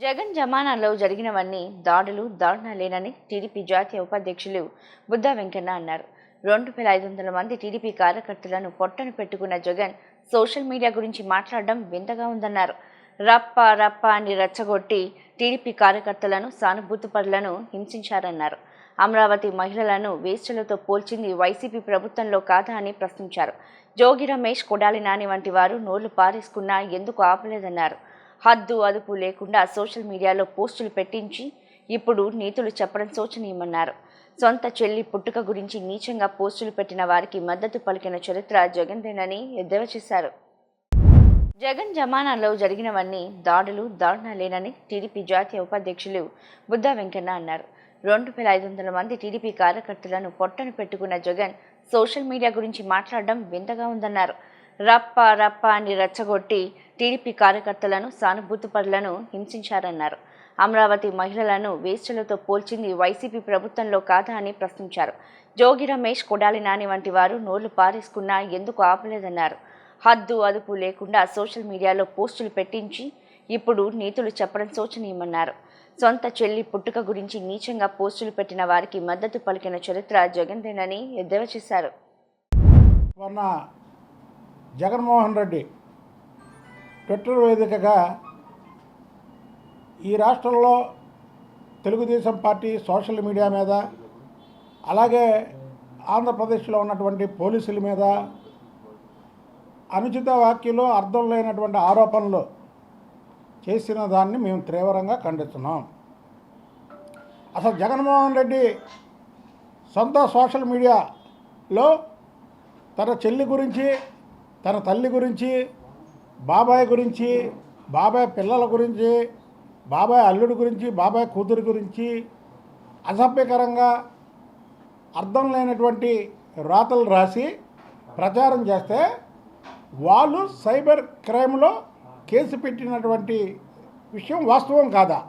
జగన్ జమానాలో జరిగినవన్నీ దాడులు దారుణాలేనని టీడీపీ జాతీయ ఉపాధ్యక్షులు బుద్ధా వెంకన్న అన్నారు. 2500 మంది టీడీపీ కార్యకర్తలను పొట్టను పెట్టుకున్న జగన్ సోషల్ మీడియా గురించి మాట్లాడడం వింతగా ఉందన్నారు. రప్ప రప్ప అని రెచ్చగొట్టి టీడీపీ కార్యకర్తలను సానుభూతిపరులను హింసించారన్నారు. అమరావతి మహిళలను వేశ్యలతో పోల్చింది వైసీపీ ప్రభుత్వంలో కాదా అని ప్రశ్నించారు. జోగి రమేష్, కొడాలి నాని వంటి వారు నోళ్లు పారేసుకున్నా ఎందుకు ఆపలేదన్నారు. హద్దు అదుపు లేకుండా సోషల్ మీడియాలో పోస్టులు పెట్టించి ఇప్పుడు నీతులు చెప్పడం శోచనీయమన్నారు. సొంత చెల్లి పుట్టుక గురించి నీచంగా పోస్టులు పెట్టిన వారికి మద్దతు పలికిన చరిత్ర జగన్దేనని ఎద్దేవా చేశారు. జగన్ జమానాలో జరిగినవన్నీ దాడులు దారుణాలేనని టీడీపీ జాతీయ ఉపాధ్యక్షులు బుద్ధా వెంకన్న అన్నారు. 2500 మంది టీడీపీ కార్యకర్తలను పొట్టను పెట్టుకున్న జగన్ సోషల్ మీడియా గురించి మాట్లాడడం వింతగా ఉందన్నారు. రప్ప రప్ప అని రెచ్చగొట్టి టీడీపీ కార్యకర్తలను సానుభూతిపరులను హింసించారన్నారు. అమరావతి మహిళలను వేశ్యలతో పోల్చింది వైసీపీ ప్రభుత్వంలో కాదా అని ప్రశ్నించారు. జోగి రమేష్, కొడాలి నాని వంటి వారు నోళ్లు పారేసుకున్నా ఎందుకు ఆపలేదన్నారు. హద్దు అదుపు లేకుండా సోషల్ మీడియాలో పోస్టులు పెట్టించి ఇప్పుడు నీతులు చెప్పడం శోచనీయమన్నారు. సొంత చెల్లి పుట్టుక గురించి నీచంగా పోస్టులు పెట్టిన వారికి మద్దతు పలికిన చరిత్ర జగన్దేనని ఎద్దేవా చేశారు. జగన్మోహన్ రెడ్డి ట్విట్టర్ వేదికగా ఈ రాష్ట్రంలో తెలుగుదేశం పార్టీ సోషల్ మీడియా మీద, అలాగే ఆంధ్రప్రదేశ్లో ఉన్నటువంటి పోలీసుల మీద అనుచిత వ్యాఖ్యలు, అర్థం లేనటువంటి ఆరోపణలు చేసిన దాన్ని మేము తీవ్రంగా ఖండిస్తున్నాం. అసలు జగన్మోహన్ రెడ్డి సొంత సోషల్ మీడియాలో తన చెల్లి గురించి, తన తల్లి గురించి, బాబాయ్ గురించి, బాబాయ్ పిల్లల గురించి, బాబాయ్ అల్లుడి గురించి, బాబాయ్ కూతురు గురించి అసభ్యకరంగా అర్థం లేనటువంటి రాతలు రాసి ప్రచారం చేస్తే వాళ్ళు సైబర్ క్రైమ్లో కేసు పెట్టినటువంటి విషయం వాస్తవం కాదా?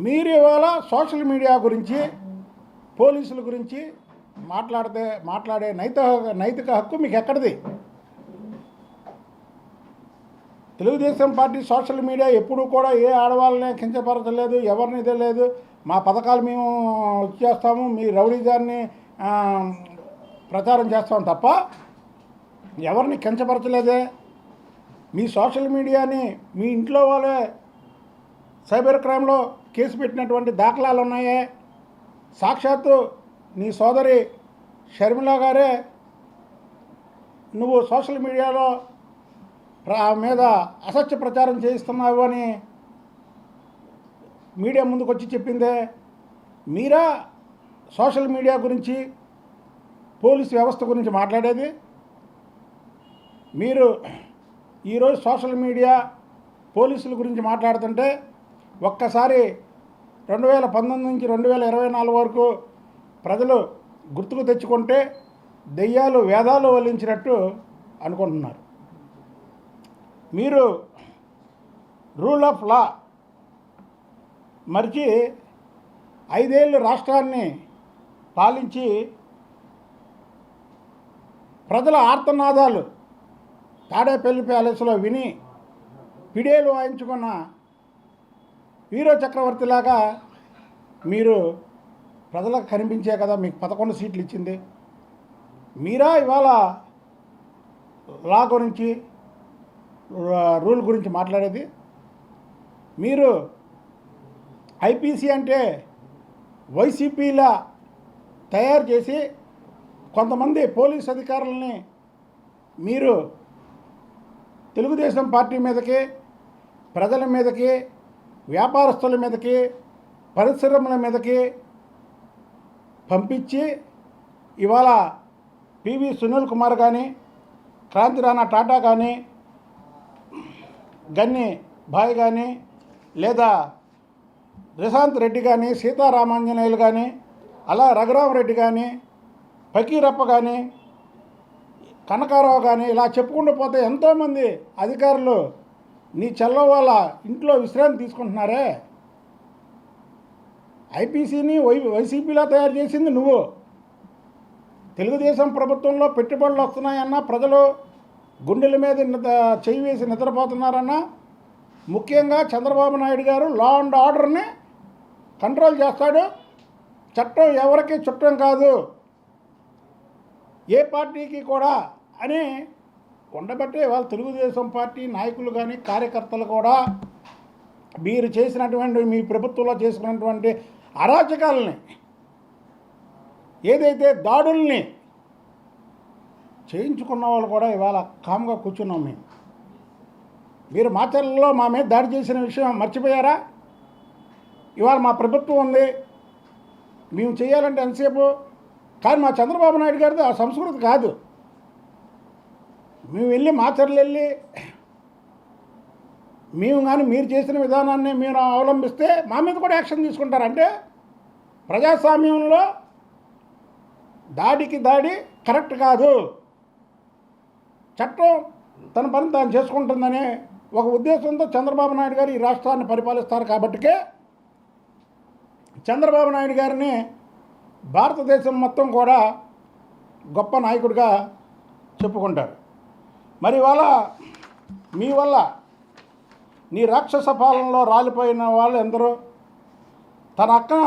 మీరు ఇవాళ సోషల్ మీడియా గురించి, పోలీసుల గురించి మాట్లాడే నైతిక హక్కు మీకు ఎక్కడిది? తెలుగుదేశం పార్టీ సోషల్ మీడియా ఎప్పుడూ కూడా ఏ ఆడవాళ్ళని కించపరచలేదు, ఎవరిని తెలియదు. మా పథకాలు మేము ఇచ్చేస్తాము, మీ రౌడీజాన్ని ప్రచారం చేస్తాం తప్ప ఎవరిని కించపరచలేదే. మీ సోషల్ మీడియాని మీ ఇంట్లో వాళ్ళే సైబర్ క్రైమ్లో కేసు పెట్టినటువంటి దాఖలాలు ఉన్నాయే. సాక్షాత్తు నీ సోదరి షర్మిల గారే నువ్వు సోషల్ మీడియాలో మీద అసత్య ప్రచారం చేయిస్తున్నావు అని మీడియా ముందుకు వచ్చి చెప్పిందే. మీరా సోషల్ మీడియా గురించి, పోలీసు వ్యవస్థ గురించి మాట్లాడేది? మీరు ఈరోజు సోషల్ మీడియా, పోలీసుల గురించి మాట్లాడుతుంటే ఒక్కసారి 2019 నుంచి 2024 వరకు ప్రజలు గుర్తుకు తెచ్చుకుంటే దెయ్యాలు వేదాలు వల్లించినట్టు అనుకుంటున్నారు. మీరు రూల్ ఆఫ్ లా మరిచి 5 ఏళ్ళు రాష్ట్రాన్ని పాలించి ప్రజల ఆర్తనాదాలు తాడేపల్లి ప్యాలెస్లో విని పిడేలు వాయించుకున్న వీరో చక్రవర్తిలాగా మీరు ప్రజలకు కనిపించే కదా మీకు 11 సీట్లు ఇచ్చింది. మీరా ఇవాళ లా గురించి, రూల్ గురించి మాట్లాడేది? మీరు ఐపీసీ అంటే వైసీపీలా తయారు చేసి కొంతమంది పోలీస్ అధికారులని మీరు తెలుగుదేశం పార్టీ మీదకి, ప్రజల మీదకి, వ్యాపారస్తుల మీదకి, పరిశ్రమల మీదకి పంపించి ఇవాళ పివి సునీల్ కుమార్ కానీ, క్రాంతి రాణా టాటా కానీ, గన్ని భాయ్ కానీ, లేదా ప్రశాంత్ రెడ్డి కానీ, సీతారామాంజనేయులు కానీ, అలా రఘురామరెడ్డి కానీ, ఫకీరప్ప కానీ, కనకారావు కానీ, ఇలా చెప్పుకుంటూ పోతే ఎంతోమంది అధికారులు నీ చెల్ల వాళ్ళ ఇంట్లో విశ్రాంతి తీసుకుంటున్నారే. ఐపీసీని వైసీపీలా తయారు చేసింది నువ్వు. తెలుగుదేశం ప్రభుత్వంలో పెట్టుబడులు వస్తున్నాయన్నా, ప్రజలు గుండెల మీద చెయ్యి వేసి నిద్రపోతున్నారన్నా, ముఖ్యంగా చంద్రబాబు నాయుడు గారు లా అండ్ ఆర్డర్ని కంట్రోల్ చేస్తాడు. చట్టం ఎవరికి చుట్టం కాదు, ఏ పార్టీకి కూడా అని ఉండబట్టే వాళ్ళ తెలుగుదేశం పార్టీ నాయకులు కానీ కార్యకర్తలు కూడా మీరు చేసినటువంటి మీ ప్రభుత్వంలో చేసినటువంటి అరాచకాలని, ఏదైతే దాడుల్ని చేయించుకున్న వాళ్ళు కూడా ఇవాళ కామ్గా కూర్చున్నాం. మీరు మాచర్లలో మా మీద దాడి చేసిన విషయం మర్చిపోయారా? ఇవాళ మా ప్రభుత్వం ఉంది, మేము చేయాలంటే ఎంతసేపు, కానీ మా చంద్రబాబు నాయుడు గారిది ఆ సంస్కృతి కాదు. మేము వెళ్ళి మాచర్లు వెళ్ళి మేము కానీ మీరు చేసిన విధానాన్ని మీరు అవలంబిస్తే మా మీద కూడా యాక్షన్ తీసుకుంటారు. అంటే ప్రజాస్వామ్యంలో దాడికి దాడి కరెక్ట్ కాదు, చట్టం తన పని తాను చేసుకుంటుందనే ఒక ఉద్దేశంతో చంద్రబాబు నాయుడు గారు ఈ రాష్ట్రాన్ని పరిపాలిస్తారు. కాబట్టికే చంద్రబాబు నాయుడు గారిని భారతదేశం మొత్తం కూడా గొప్ప నాయకుడిగా చెప్పుకుంటారు. మరి ఇవాళ మీ వల్ల నీ రాక్షస పాలనలో రాలిపోయిన వాళ్ళు ఎందరో తన అక్కన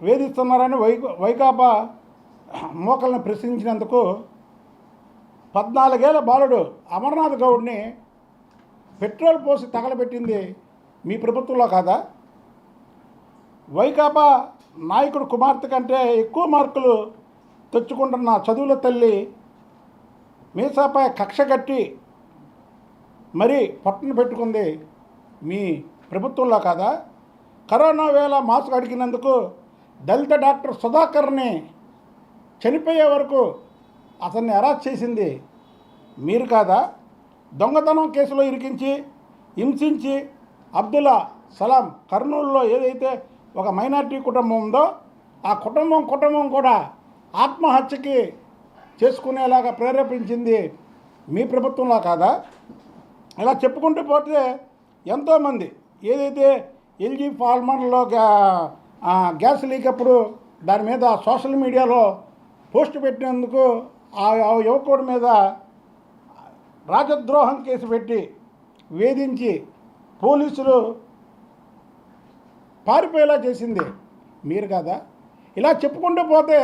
వేధిస్తున్నారని వైకాపా మోకల్ని ప్రశ్నించినందుకు 14 ఏళ్ల బాలుడు అమర్నాథ్ గౌడ్ని పెట్రోల్ పోసి తగలబెట్టింది మీ ప్రభుత్వంలో కాదా? వైకాపా నాయకుడు కుమార్తె కంటే ఎక్కువ మార్కులు తెచ్చుకుంటున్న చదువుల తల్లి మీసాపై కక్ష కట్టి మరీ పట్టును పెట్టుకుంది మీ ప్రభుత్వంలో కాదా? కరోనా వేళ మాస్క్ అడిగినందుకు దళిత డాక్టర్ సుధాకర్ని చనిపోయే వరకు అతన్ని అరెస్ట్ చేసింది మీరు కాదా? దొంగతనం కేసులో ఇరికించి హింసించి అబ్దుల్లా సలాం కర్నూలులో ఏదైతే ఒక మైనారిటీ కుటుంబం ఉందో ఆ కుటుంబం కూడా ఆత్మహత్యకి చేసుకునేలాగా ప్రేరేపించింది మీ ప్రభుత్వంలో కాదా? ఇలా చెప్పుకుంటూ పోతే ఎంతోమంది ఏదైతే ఎల్జీ ఫార్మర్లో గ్యాస్ లీక్ అప్పుడు దాని మీద సోషల్ మీడియాలో పోస్ట్ పెట్టినందుకు ఆ యువకుడి మీద రాజద్రోహం కేసు పెట్టి వేధించి పోలీసులు పారిపోయేలా చేసింది మీరు కాదా? ఇలా చెప్పుకుంటూ పోతే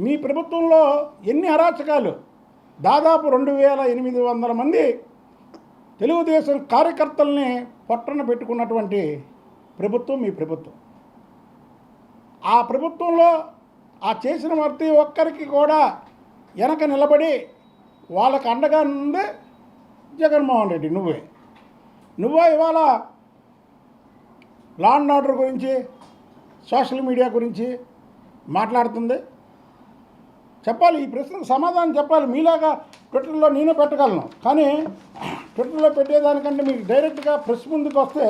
మీ ప్రభుత్వంలో ఎన్ని అరాచకాలు, దాదాపు 2800 మంది తెలుగుదేశం కార్యకర్తల్ని పొట్టన పెట్టుకున్నటువంటి ప్రభుత్వం మీ ప్రభుత్వం. ఆ ప్రభుత్వంలో ఆ చేసిన ప్రతి ఒక్కరికి కూడా వెనక నిలబడి వాళ్ళకు అండగా ఉంది జగన్మోహన్ రెడ్డి. నువ్వే ఇవాళ లా అండ్ ఆర్డర్ గురించి సోషల్ మీడియా గురించి మాట్లాడుతుంది. చెప్పాలి, ఈ ప్రశ్నకు సమాధానం చెప్పాలి. మీలాగా ట్విట్టర్లో నేను పెట్టగలను, కానీ ట్విట్టర్లో పెట్టేదానికంటే మీకు డైరెక్ట్గా ప్రెస్ ముందుకు వస్తే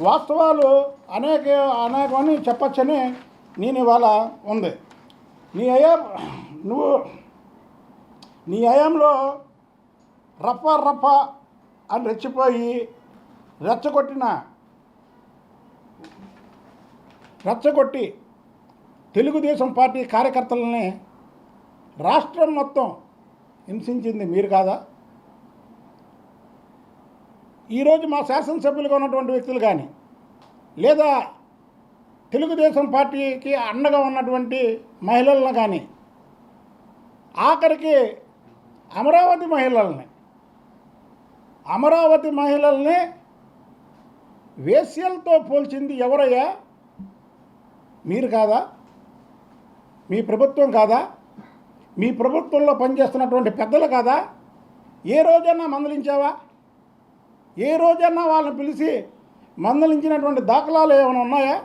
వాస్తవాలు అనేకమని చెప్పచ్చని నేను ఇవాళ ఉంది. నీ హయాంలో రఫా అని రెచ్చిపోయి రెచ్చగొట్టి తెలుగుదేశం పార్టీ కార్యకర్తలని రాష్ట్రం మొత్తం హింసించింది మీరు కాదా? ఈరోజు మా శాసనసభ్యులుగా ఉన్నటువంటి వ్యక్తులు కానీ లేదా తెలుగుదేశం పార్టీకి అండగా ఉన్నటువంటి మహిళలను కానీ, ఆఖరికి అమరావతి మహిళల్ని వేశ్యలతో పోల్చింది ఎవరయ్యా? మీరు కాదా? మీ ప్రభుత్వం కాదా? మీ ప్రభుత్వంలో పనిచేస్తున్నటువంటి పెద్దలు కాదా? ఏ రోజన్నా మందలించావా? ఏ రోజన్నా వాళ్ళని పిలిచి మందలించినటువంటి దాఖలాలు ఏమైనా ఉన్నాయా?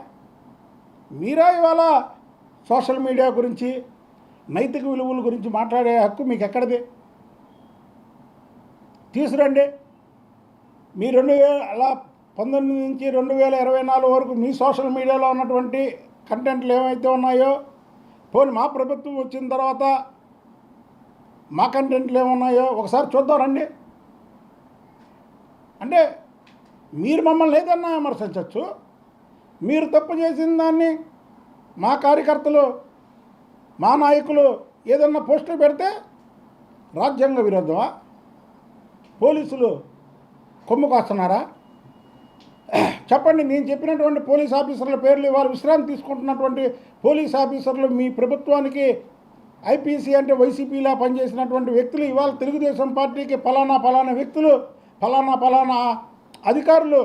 మీరా ఇవాళ సోషల్ మీడియా గురించి, నైతిక విలువల గురించి మాట్లాడే హక్కు మీకు ఎక్కడిది? తీసురండి. మీ 2019 నుంచి 2024 వరకు మీ సోషల్ మీడియాలో ఉన్నటువంటి కంటెంట్లు ఏమైతే ఉన్నాయో, పోనీ మా ప్రభుత్వం వచ్చిన తర్వాత మా కంటెంట్లు ఏమున్నాయో ఒకసారి చూద్దాం రండి. అంటే మీరు మమ్మల్ని ఏదన్నా విమర్శించవచ్చు, మీరు తప్పు చేసిన దాన్ని మా కార్యకర్తలు, మా నాయకులు ఏదన్నా పోస్టులు పెడితే రాజ్యాంగ విరుద్ధమా? పోలీసులు కొమ్ము కాస్తున్నారా? చెప్పండి. నేను చెప్పినటువంటి పోలీస్ ఆఫీసర్ల పేర్లు ఇవాళ విశ్రాంతి తీసుకుంటున్నటువంటి పోలీస్ ఆఫీసర్లు మీ ప్రభుత్వానికి ఐపీసీ అంటే వైసీపీలా పనిచేసినటువంటి వ్యక్తులు ఇవాళ తెలుగుదేశం పార్టీకి ఫలానా వ్యక్తులు ఫలానా అధికారులు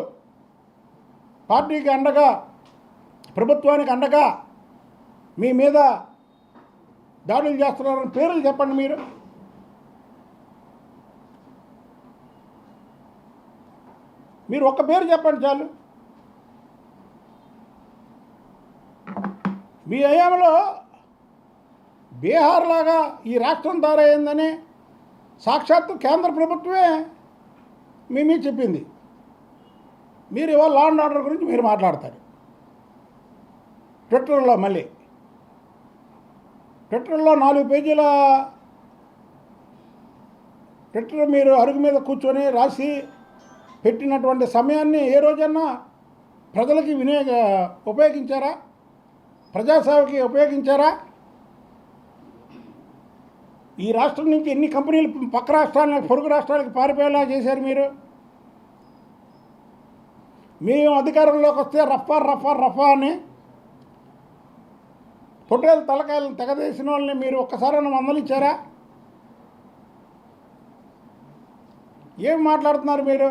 పార్టీకి అండగా ప్రభుత్వానికి అండగా మీ మీద దాడులు చేస్తున్నారని పేర్లు చెప్పండి. మీరు ఒక్క పేరు చెప్పండి చాలు. మీ హయాంలో బీహార్ లాగా ఈ రాష్ట్రం తయారైందని సాక్షాత్తు కేంద్ర ప్రభుత్వమే మీ మీద చెప్పింది. మీరు ఇవాళ లా అండ్ ఆర్డర్ గురించి మీరు మాట్లాడతారు ట్విట్టర్లో. మళ్ళీ ట్విట్టర్లో 4 పేజీల ట్విట్టర్ మీరు అరుగు మీద కూర్చొని రాసి పెట్టినటువంటి సమయాన్ని ఏ రోజన్నా ప్రజలకి ఉపయోగించారా? ప్రజాసేవకి ఉపయోగించారా? ఈ రాష్ట్రం నుంచి ఎన్ని కంపెనీలు పక్క రాష్ట్రాలకు పొరుగు రాష్ట్రాలకు పారిపోయేలా చేశారు మీరు. మేము అధికారంలోకి వస్తే రఫా అని పొట్టేలు తలకాయలను తెగదేసిన వాళ్ళని మీరు ఒక్కసారైనా మందలించారా? ఏం మాట్లాడుతున్నారు మీరు?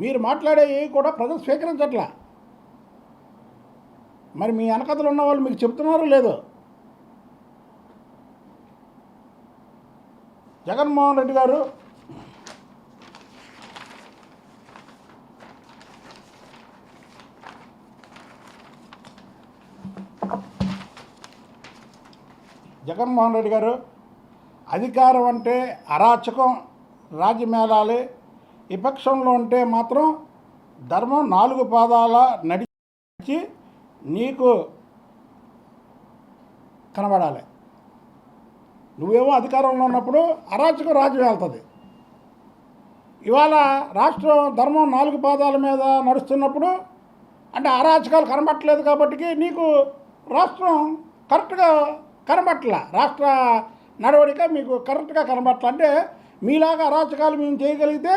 మీరు మాట్లాడేవి కూడా ప్రజలు స్వీకరించట్లా. మరి మీ వెనకథలు ఉన్న వాళ్ళు మీకు చెప్తున్నారో లేదో. జగన్మోహన్ రెడ్డి గారు అధికారం అంటే అరాచకం, రాజ్యమేళాలి, విపక్షంలో ఉంటే మాత్రం ధర్మం 4 పాదాల నడిచి నీకు కనబడాలి. నువ్వేమో అధికారంలో ఉన్నప్పుడు అరాచకం రాజ్యం వెళ్తుంది. ఇవాళ రాష్ట్రం ధర్మం 4 పాదాల మీద నడుస్తున్నప్పుడు అంటే అరాచకాలు కనబట్టలేదు కాబట్టి నీకు రాష్ట్రం కరెక్ట్గా కనబట్టల, రాష్ట్ర నడవడిక మీకు కరెక్ట్గా కనబట్టల. అంటే మీలాగా అరాచకాలు మేము చేయగలిగితే,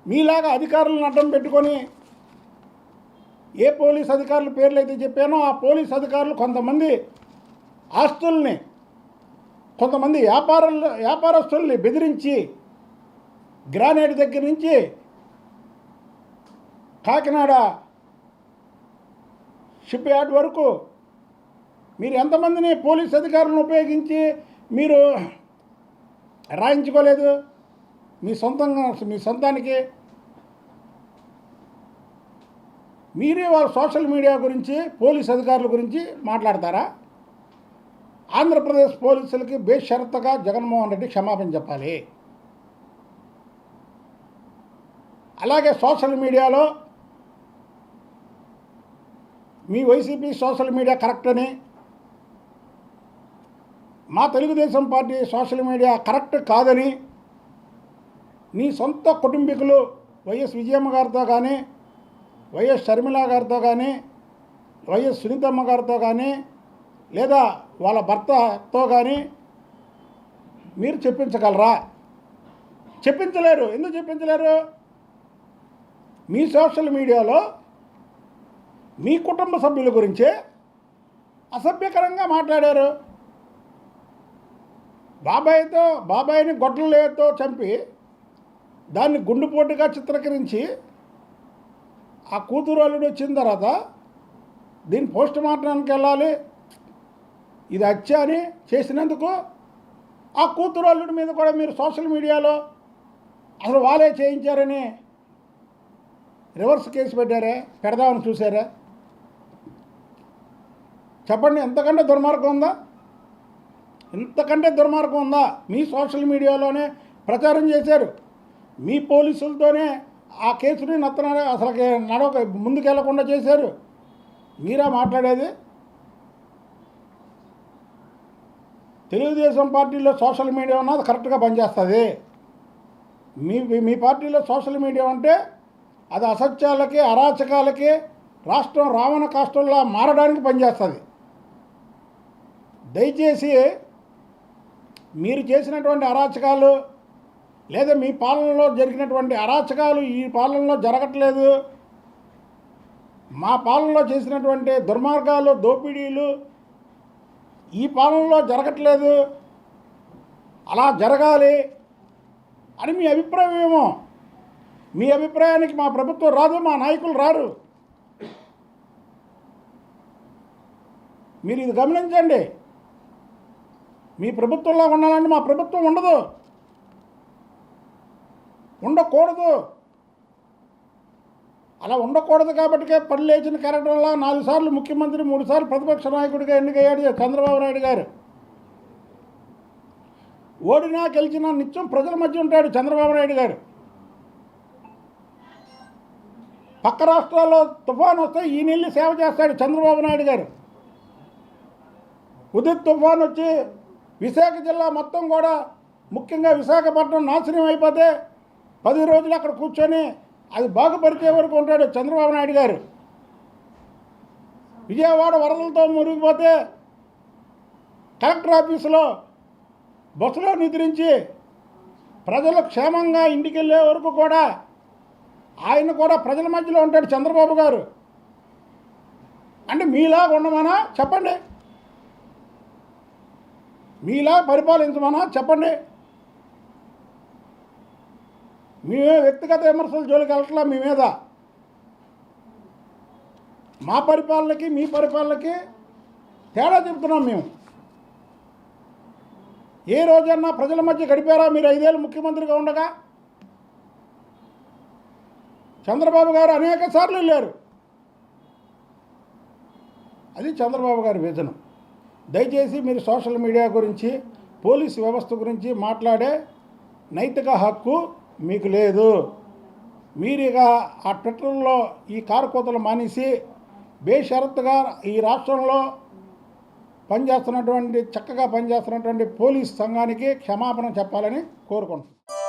మీలాగా అధికారులను అడ్డం పెట్టుకొని ఏ పోలీస్ అధికారుల పేర్లు అయితే చెప్పానో ఆ పోలీస్ అధికారులు కొంతమంది ఆస్తుల్ని, కొంతమంది వ్యాపారస్తుల్ని బెదిరించి గ్రానైట్ దగ్గర నుంచి కాకినాడ షిప్ యార్డ్ వరకు మీరు ఎంతమందిని పోలీస్ అధికారులను ఉపయోగించి మీరు రాయించుకోలేదు మీ సొంతానికి? మీరే వాళ్ళ సోషల్ మీడియా గురించి పోలీస్ అధికారుల గురించి మాట్లాడతారా? ఆంధ్రప్రదేశ్ పోలీసులకి బేషరతుగా జగన్మోహన్ రెడ్డి క్షమాపణ చెప్పాలి. అలాగే సోషల్ మీడియాలో మీ వైసీపీ సోషల్ మీడియా కరెక్ట్ అని, మా Telugu Desam party social media correct కాదని నీ సొంత కుటుంబీకులు వైఎస్ విజయమ్మ గారితో కానీ, వైఎస్ షర్మిల గారితో కానీ, వైఎస్ సునీతమ్మ గారితో కానీ, లేదా వాళ్ళ భర్తతో కానీ మీరు చెప్పించగలరా? చెప్పించలేరు. ఎందుకు చెప్పించలేరు? మీ సోషల్ మీడియాలో మీ కుటుంబ సభ్యుల గురించే అసభ్యకరంగా మాట్లాడారు. బాబాయిని గొడ్డలతో చంపి దాన్ని గుండెపోటుగా చిత్రీకరించి ఆ కూతురు అల్లుడు వచ్చిన తర్వాత దీన్ని పోస్ట్ మార్టానికి వెళ్ళాలి, ఇది హత్య అని చేసినందుకు ఆ కూతురు అల్లుడి మీద కూడా మీరు సోషల్ మీడియాలో అసలు వాళ్ళే చేయించారని రివర్స్ కేసు పెడదామని చూసారా? చెప్పండి, ఎంతకంటే దుర్మార్గం ఉందా? ఇంతకంటే దుర్మార్గం ఉందా? మీ సోషల్ మీడియాలోనే ప్రచారం చేశారు. మీ పోలీసులతోనే ఆ కేసుని అసలు ముందుకెళ్లకుండా చేశారు. మీరా మాట్లాడేది? తెలుగుదేశం పార్టీలో సోషల్ మీడియా ఉన్నది కరెక్ట్గా పనిచేస్తుంది. మీ పార్టీలో సోషల్ మీడియా అంటే అది అసత్యాలకి, అరాచకాలకి, రాష్ట్రం రావణ కాష్టంలా మారడానికి పనిచేస్తుంది. దయచేసి మీరు చేసినటువంటి అరాచకాలు లేదా మీ పాలనలో జరిగినటువంటి అరాచకాలు ఈ పాలనలో జరగట్లేదు, మా పాలనలో చేసినటువంటి దుర్మార్గాలు దోపిడీలు ఈ పాలనలో జరగట్లేదు, అలా జరగాలి అని మీ అభిప్రాయం ఏమో. మీ అభిప్రాయానికి మా ప్రభుత్వం రాదు, మా నాయకులు రారు. మీరు ఇది గమనించండి. మీ ప్రభుత్వంలో ఉండాలంటే మా ప్రభుత్వం ఉండదు, ఉండకూడదు. అలా ఉండకూడదు కాబట్టికే పని లేచిన కార్యక్రమంలో 4 సార్లు ముఖ్యమంత్రి 3 సార్లు ప్రతిపక్ష నాయకుడిగా ఎన్నికయ్యాడు చంద్రబాబు నాయుడు గారు. ఓడినా గెలిచినా నిత్యం ప్రజల మధ్య ఉంటాడు చంద్రబాబు నాయుడు గారు. పక్క రాష్ట్రాల్లో తుఫాను వస్తే ఈ నీళ్ళు సేవ చేస్తాడు చంద్రబాబు నాయుడు గారు. ఉదిత్ తుఫాను వచ్చి విశాఖ జిల్లా మొత్తం కూడా ముఖ్యంగా విశాఖపట్నం నాశనం అయిపోతే 10 రోజులు అక్కడ కూర్చొని అది బాగుపరిచే వరకు ఉంటాడు చంద్రబాబు నాయుడు గారు. విజయవాడ వరదలతో మునిగిపోతే కలెక్టర్ ఆఫీసులో బస్సులో నిద్రించి ప్రజలు క్షేమంగా ఇంటికి వెళ్ళే వరకు కూడా ఆయన కూడా ప్రజల మధ్యలో ఉంటాడు చంద్రబాబు గారు. అంటే మీలా ఉండమనా చెప్పండి, మీలా పరిపాలించమనా చెప్పండి. మేమే వ్యక్తిగత విమర్శలు జోలికి వెళ్ళట్లా మీ మీద. మా పరిపాలనకి మీ పరిపాలనకి తేడా చెబుతున్నాం మేము. ఏ రోజన్నా ప్రజల మధ్య గడిపారా మీరు 5 ఏళ్ళు ముఖ్యమంత్రిగా ఉండగా? చంద్రబాబు గారు అనేక సార్లు వెళ్ళారు. అది చంద్రబాబు గారి విజనం. దయచేసి మీరు సోషల్ మీడియా గురించి పోలీసు వ్యవస్థ గురించి మాట్లాడే నైతిక హక్కు మీకు లేదు. మీరు ఇక ఆ ట్విట్టర్లో ఈ కారుకోతలు మానేసి బేషరతుగా ఈ రాష్ట్రంలో చక్కగా పనిచేస్తున్నటువంటి పోలీస్ సంఘానికి క్షమాపణ చెప్పాలని కోరుకుంటున్నాను.